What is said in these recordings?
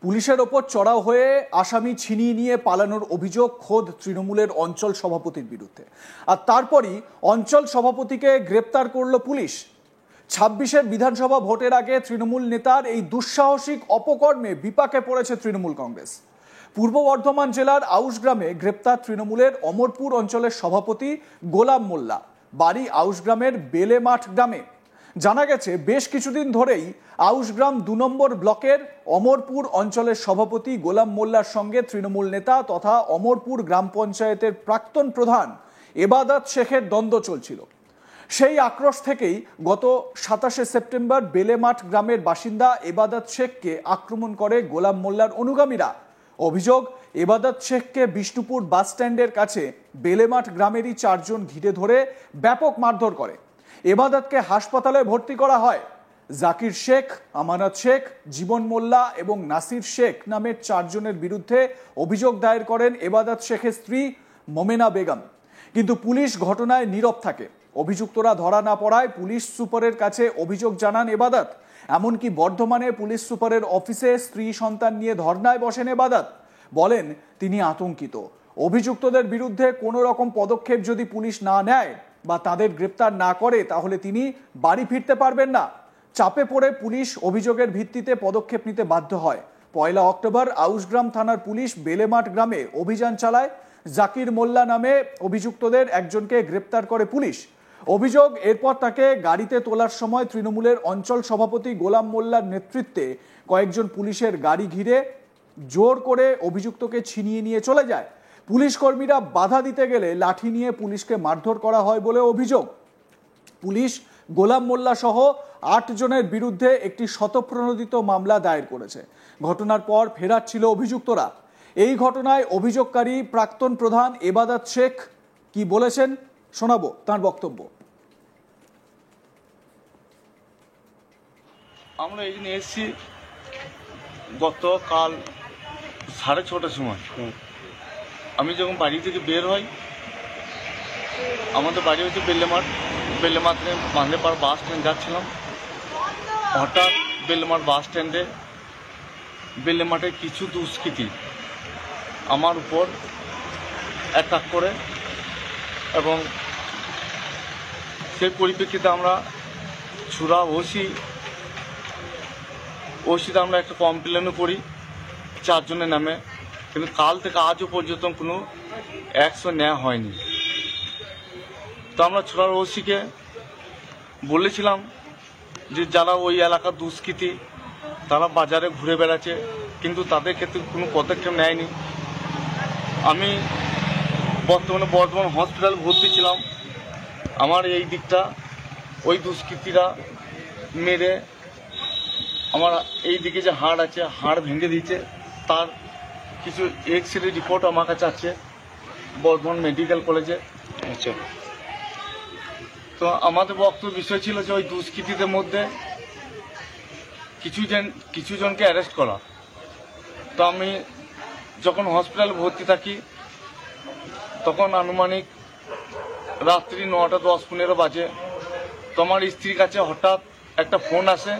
পুলিশের ওপর চড়াও হয়ে আসামি ছিনিয়ে নিয়ে পালানোর অভিযোগ খোদ তৃণমূলের অঞ্চল সভাপতির বিরুদ্ধে। আর তারপরই অঞ্চল সভাপতিকে গ্রেপ্তার করল পুলিশ। ২৬-এর বিধানসভা ভোটের আগে তৃণমূল নেতার এই দুঃসাহসিক অপকর্মে বিপাকে পড়েছে তৃণমূল কংগ্রেস। পূর্ব বর্ধমান জেলার আউশগ্রামে গ্রেপ্তার তৃণমূলের অমরপুর অঞ্চলের সভাপতি গোলাম মোল্লা। বাড়ি আউশগ্রামের বেলেমাঠ গ্রামে। জানা গেছে বেশ কিছুদিন ধরেই আউশগ্রাম ২ নম্বর ব্লকের অমরপুর অঞ্চলের সভাপতি গোলাম মোল্লার সঙ্গে তৃণমূল নেতা তথা অমরপুর গ্রাম পঞ্চায়েতের প্রাক্তন প্রধান এবাদত শেখের দ্বন্দ্ব চলছিল। সেই আক্রোশ থেকেই গত ২৭শে সেপ্টেম্বর বেলেমাঠ গ্রামের বাসিন্দা এবাদত শেখকে আক্রমণ করে গোলাম মোল্লার অনুগামীরা। অভিযোগ, এবাদত শেখকে বিষ্ণুপুর বাস স্ট্যান্ডের কাছে বেলেমাঠ গ্রামেরই ৪ জন ঘিরে ধরে ব্যাপক মারধর করে। এবাদতকে হাসপাতালে ভর্তি করা হয়। জাকির শেখ, আমানত শেখ, জীবন মোল্লা এবং নাসির শেখ নামের ৪ জনের বিরুদ্ধে অভিযোগ দায়ের করেন এবাদত শেখের স্ত্রী মোমেনা বেগম। কিন্তু পুলিশ ঘটনায় নীরব থাকে। অভিযুক্তরা ধরা না পড়ায় পুলিশ সুপারের কাছে অভিযোগ জানান এবাদত। এমনকি বর্ধমানে পুলিশ সুপারের অফিসে স্ত্রী সন্তান নিয়ে ধর্নায় বসেন এবাদত। বলেন তিনি আতঙ্কিত। অভিযুক্তদের বিরুদ্ধে কোনো রকম পদক্ষেপ যদি পুলিশ না নেয় বা তাদের গ্রেপ্তার না করে তাহলে তিনি বাড়ি ফিরতে পারবেন না। চাপে পড়ে পুলিশ অভিযোগের ভিত্তিতে পদক্ষেপ নিতে বাধ্য হয়। ১ অক্টোবর আউশগ্রাম থানার পুলিশ বেলেমাঠ গ্রামে অভিযান চালায়। জাকির মোল্লা নামে অভিযুক্তদের একজনকে গ্রেপ্তার করে পুলিশ। অভিযোগ, এরপর তাকে গাড়িতে তোলার সময় তৃণমূলের অঞ্চল সভাপতি গোলাম মোল্লার নেতৃত্বে কয়েকজন পুলিশের গাড়ি ঘিরে জোর করে অভিযুক্তকে ছিনিয়ে নিয়ে চলে যায়। পুলিশ কর্মীরা বাধা দিতে গেলে লাঠি নিয়ে পুলিশকে মারধর করা হয় বলে অভিযোগ। পুলিশ গোলাম মোল্লা সহ ৮ জনের বিরুদ্ধে একটি স্বতঃপ্রণোদিত মামলা দায়ের করেছে। ঘটনার পর ফেরার ছিল অভিযুক্তরা। এই ঘটনায় অভিযোগকারী প্রাক্তন প্রধান এবাদত শেখ কি বলেছেন শোনাবো তার বক্তব্য। আমরা এই জন্য এসেছি গতকাল ৬:৩০টার সময়। আমি যখন বাড়ি থেকে বের হই, আমাদের বাড়ি হচ্ছে বেলেমাঠে মান্দেপাড়া বাস স্ট্যান্ড যাচ্ছিলাম। হঠাৎ বেলেমাঠ বাস স্ট্যান্ডে বেলেমাঠে কিছু দুষ্কৃতী আমার উপর অ্যাটাক করে এবং সেই পরিপ্রেক্ষিতে আমরা ছুরা ওসিতে আমরা একটা কমপ্লেনও করি ৪ জনের নামে, কিন্তু কাল থেকে আজও পর্যন্ত কোনো অ্যাকশন নেওয়া হয়নি। তো আমরা ছুরার ওসিকে বলেছিলাম যে যারা ওই এলাকার দুষ্কৃতী তারা বাজারে ঘুরে বেড়াচ্ছে, কিন্তু তাদের ক্ষেত্রে কোনো পদক্ষেপ নেয়নি। আমি বর্তমানে বর্ধমান হসপিটাল ভর্তি ছিলাম। আমার এই দিকটা ওই দুষ্কৃতীরা মেরে আমার এই দিকে যে হাড় আছে হাড় ভেঙে দিয়েছে। তার কিছু এক্সরে রিপোর্ট আমার কাছে আছে বর্ধমান মেডিকেল কলেজে। আচ্ছা, তো আমাদের বক্তব্য বিষয় ছিল যে ওই দুষ্কৃতীদের মধ্যে কিছু জনকে অ্যারেস্ট করা। তো আমি যখন হসপিটালে ভর্তি থাকি তখন আনুমানিক রাত্রি ৯:১০-১৫ বাজে। তো আমার স্ত্রীর কাছে হঠাৎ একটা ফোন আসে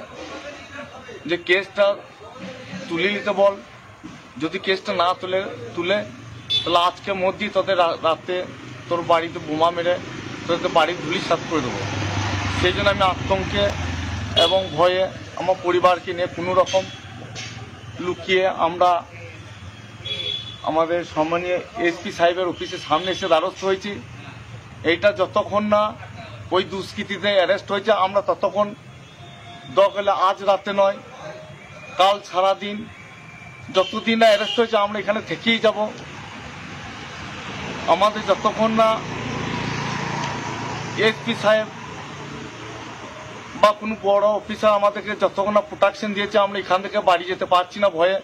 যে কেসটা তুলে নিতে বল, যদি কেসটা না তুলে তাহলে আজকের মধ্যেই তোদের রাতে তোর বাড়িতে বোমা মেরে তোদের বাড়ি ধুলিসাৎ করে দেবো। সেই জন্য আমি আতঙ্কে এবং ভয়ে আমার পরিবারকে নিয়ে কোনো রকম লুকিয়ে আমরা আমাদের সম্মানীয় এসপি সাহেবের অফিসের সামনে এসে দ্বারস্থ হয়েছি। এইটা যতক্ষণ না ওই দুষ্কৃতীদের অ্যারেস্ট হয়েছে আমরা ততক্ষণ দরকার হলে আজ রাতে নয় কাল সারাদিন যতদিন না অ্যারেস্ট হয়েছে আমরা এখানে থেকেই যাব। আমাদের যতক্ষণ না এসপি সাহেব বা কোনো বড় অফিসার আমাদেরকে যতক্ষণ না প্রোটেকশন দিয়েছে আমরা এখান থেকে বাড়ি যেতে পারছি না ভয়ে।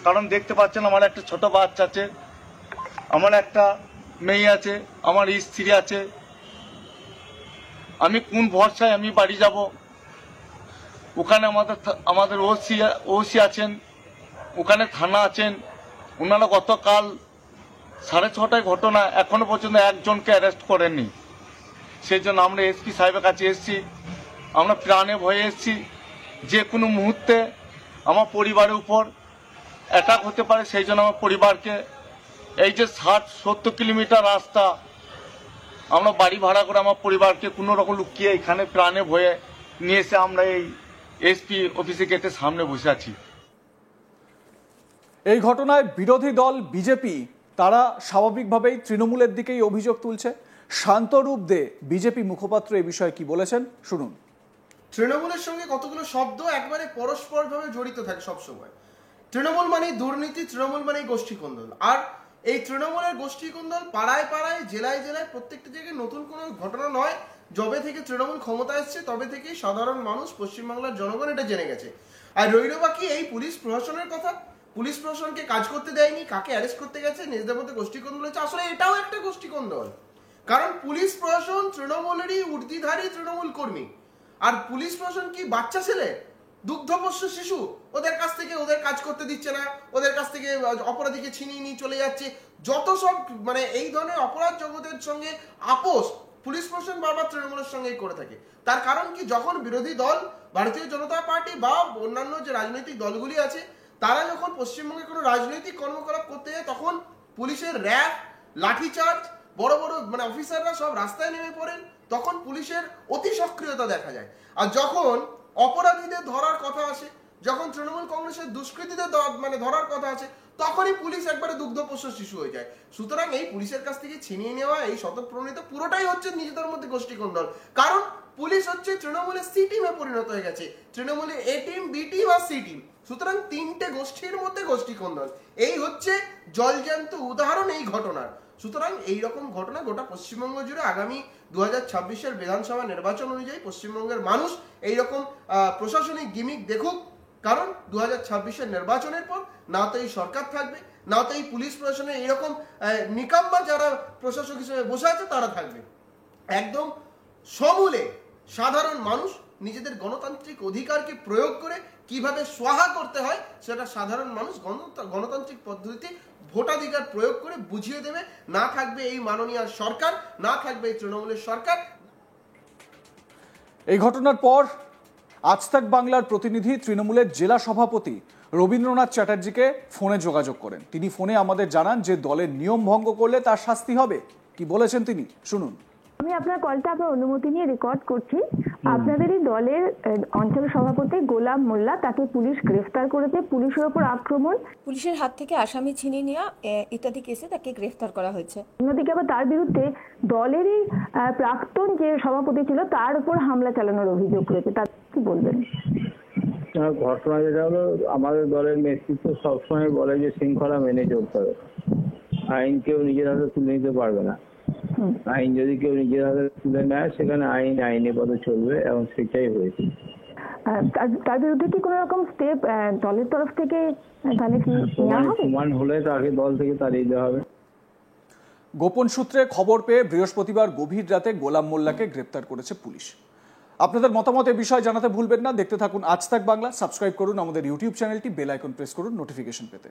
কারণ দেখতে পাচ্ছেন আমার একটা ছোট বাচ্চা আছে, আমার একটা মেয়ে আছে, আমার স্ত্রী আছে। আমি কোন ভরসায় আমি বাড়ি যাব? ওখানে আমাদের ওসি আছেন, ওখানে থানা আছেন। ওনারা গতকাল ৬:৩০টায় ঘটনা এখনো পর্যন্ত একজনকে অ্যারেস্ট করেননি। সেই জন্য আমরা এসপি সাহেবের কাছে এসেছি। আমরা প্রাণে ভয়ে এসেছি যে কোনো মুহূর্তে আমার পরিবারের উপর অ্যাটাক হতে পারে, সেই জন্য আমার পরিবারকে এই যে 60-70 কিলোমিটার রাস্তা আমরা বাড়ি ভাড়া করে আমার পরিবারকে কোনো রকম লুকিয়ে এখানে প্রাণে ভয়ে নিয়ে এসে আমরা এই এসপি অফিসে গেটের সামনে বসে আছি। এই ঘটনায় বিরোধী দল বিজেপি তারা স্বাভাবিকভাবেই তৃণমূলের দিকেই অভিযোগ তুলছে। শান্তরূপ দে বিজেপি মুখপাত্র এই বিষয়ে কি বলেছেন শুনুন। তৃণমূলের সঙ্গে কতগুলো শব্দ একবারে পরস্পরভাবে জড়িত থাকে সবসময়। তৃণমূল মানেই দুর্নীতি, তৃণমূল মানেই গোষ্ঠীকন্দল। আর এই তৃণমূলের গোষ্ঠীকন্দল পাড়ায় পাড়ায়, জেলায় জেলায়, প্রত্যেকটা জায়গায় নতুন কোনো ঘটনা নয়। যবে থেকে তৃণমূল ক্ষমতা এসছে তবে থেকেই সাধারণ মানুষ, পশ্চিমবাংলার জনগণ এটা জেনে গেছে। আর রইল বাকি এই পুলিশ প্রশাসনের কথা। পুলিশ প্রশাসনকে কাজ করতে দেয়নি, কাকে অ্যারেস্ট করতে গেছে, নিজেদের মধ্যে গোষ্ঠীকন্দল হচ্ছে। আসলে এটাও একটা গোষ্ঠীকন্দল, কারণ পুলিশ প্রশাসন তৃণমূলেরই ঊর্ধ্বধারী তৃণমূল কর্মী। আর পুলিশ প্রশাসন কি বাচ্চা ছেলে, দুগ্ধপোষ্য শিশু? ওদের কাছ থেকে ওদের কাজ করতে দিচ্ছে না, ওদের কাছ থেকে অপরাধীকে ছিনিয়ে নিয়ে চলে যাচ্ছে। যত সব মানে এই ধরনের অপরাধ জগতের সঙ্গে আপোষ পুলিশ প্রশাসন বারবার তৃণমূলের সঙ্গেই করে থাকে। তার কারণ কি, যখন বিরোধী দল ভারতীয় জনতা পার্টি বা অন্যান্য যে রাজনৈতিক দলগুলি আছে তারা যখন পশ্চিমবঙ্গে কোনো রাজনৈতিক কর্মকলাপ করতে যায় তখন পুলিশের র্যাব, লাঠিচার্জ, বড় বড় মানে অফিসাররা সব রাস্তায় নেমে পড়েন, তখন পুলিশের অতি সক্রিয়তা দেখা যায়। আর যখন অপরাধীদের ধরার কথা আসে, যখন তৃণমূল কংগ্রেসের দুষ্কৃতীদের মানে ধরার কথা আছে, তখনই পুলিশ একবারে দুগ্ধপোষ্য শিশু হয়ে যায়। সুতরাং এই পুলিশের কাছ থেকে ছিনিয়ে নেওয়া, এই শতপ্রণীত পুরোটাই হচ্ছে নিজেদের মধ্যে গোষ্ঠীকন্দল। কারণ পুলিশ হচ্ছে তৃণমূলের সি টিমে পরিণত হয়ে গেছে, তৃণমূলের এ টিম, বি টিম আর সি টিম। সুতরাং তিনটে গোষ্ঠীর মধ্যে গোষ্ঠীকন্দল, এই হচ্ছে জলজ্যান্ত উদাহরণ এই ঘটনার। সুতরাং এইরকম ঘটনা গোটা পশ্চিমবঙ্গ জুড়ে আগামী 2026-এর বিধানসভা নির্বাচন অনুযায়ী পশ্চিমবঙ্গের মানুষ এইরকম প্রশাসনিক গিমিক দেখুক। কারণ 2026-এর নির্বাচনের পর না তো এই সরকার থাকবে, না তো এই পুলিশ প্রশাসনে এইরকম নিকাম্বা যারা প্রশাসক হিসেবে বসে আছে তারা থাকবে। একদম সমূলে সাধারণ মানুষ নিজেদের গণতান্ত্রিক অধিকারকে প্রয়োগ করে কিভাবে সোয়াহা করতে হয় সেটা সাধারণ মানুষ গণতান্ত্রিক পদ্ধতিতে ভোটাধিকার প্রয়োগ করে বুঝিয়ে দেবে। না থাকবে এই মাননীয় সরকার, না থাকবে এই তৃণমূলের সরকার। এই ঘটনার পর আজ তাক বাংলার প্রতিনিধি তৃণমূলের জেলা সভাপতি রবীন্দ্রনাথ চ্যাটার্জিকে ফোনে যোগাযোগ করেন। তিনি ফোনে আমাদের জানান যে দলের নিয়ম ভঙ্গ করলে তার শাস্তি হবে। কি বলেছেন তিনি শুনুন। আমি আপনার কলটা আপনার অনুমতি নিয়ে রেকর্ড করছি। আপনাদেরই দলের অঞ্চল সভাপতি গোলাম মোল্লা, তাকে পুলিশ গ্রেফতার করেছে। পুলিশের উপর আক্রমণ, পুলিশের হাত থেকে আসামি ছিনিয়ে নেওয়া ইত্যাদি কেসে তাকে গ্রেফতার করা হয়েছে। অন্যদিকে আবার তার বিরুদ্ধে দলেরই প্রাক্তন যে সভাপতি ছিল তার উপর হামলা চালানোর অভিযোগ রয়েছে। তার কি বলবেন? ঘটনা যেটা হলো, আমাদের দলের নেতৃত্ব সবসময় বলে যে শৃঙ্খলা মেনে চলতে হবে, আইন কেউ নিজের হাতে তুলে নিতে পারবে না। আইন যদি কেউ নিজের হাতে তুলে নেয় সেখানে আইন আইনের পথে চলবে, এবং সেটাই হয়েছে। তার বিরুদ্ধে কি কোনো রকম স্টেপ দলের তরফ থেকে তাহলে কি নেওয়া হবে? প্রমাণ হলে তাকে দল থেকে তাড়িয়ে দেওয়া হবে। গোপন সূত্রে খবর পেয়ে বৃহস্পতিবার গভীর রাতে গোলাম মোল্লাকে গ্রেপ্তার করেছে পুলিশ। আপনাদের মতামত এ বিষয়ে জানাতে ভুলবেন না। দেখতে থাকুন আজ তাক বাংলা। সাবস্ক্রাইব করুন আমাদের ইউটিউব চ্যানেলটি, বেল আইকন প্রেস করুন নোটিফিকেশন পেতে।